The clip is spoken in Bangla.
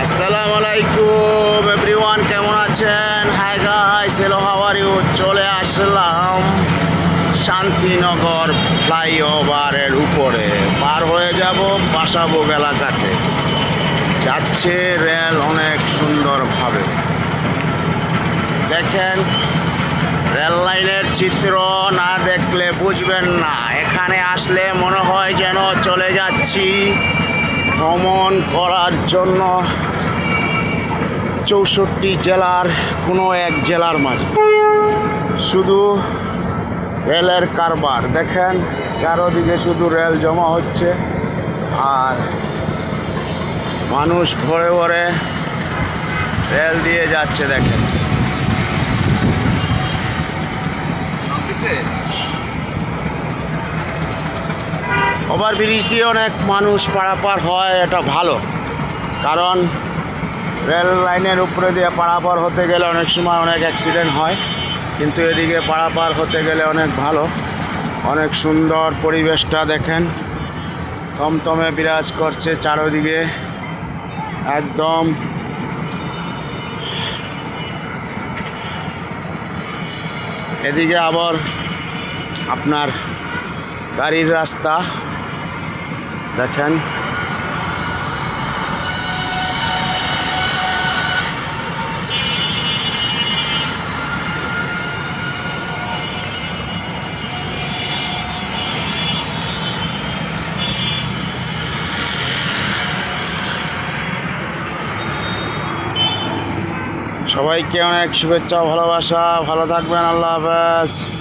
আসসালামু আলাইকুম এভরিওয়ান, কেমন আছেন? Hi guys, hello, how are you? চলে আসলাম শান্তিনগর ফ্লাইওভারের উপরে, পার হয়ে যাব বাসাবোগ এলাকাতে। যাচ্ছে রেল অনেক সুন্দরভাবে। দেখেন, রেল লাইনের চিত্র না দেখলে বুঝবেন না। এখানে আসলে মনে হয় যেন চলে যাচ্ছি ভ্রমণ করার জন্য 64 জেলার কোনো এক জেলার মাঝে। শুধু রেলের কারবার দেখেন, চারদিকে শুধু রেল জমা হচ্ছে আর মানুষ ভরে ভরে রেল দিয়ে যাচ্ছে। দেখেন, ওভারব্রিজ দিয়ে অনেক মানুষ পারাপার হয়, এটা ভালো। কারণ রেল লাইনের উপরে দিয়ে পারাপার হতে গেলে অনেক সময় অনেক অ্যাক্সিডেন্ট হয়, কিন্তু এদিকে পারাপার হতে গেলে অনেক ভালো। অনেক সুন্দর পরিবেশটা দেখেন, থমথমে বিরাজ করছে চারদিকে একদম। এদিকে আবার আপনার গাড়ির রাস্তা দেখেন। সবাইকে অনেক শুভেচ্ছা, ভালোবাসা। ভালো থাকবেন, আল্লাহ হাফেজ।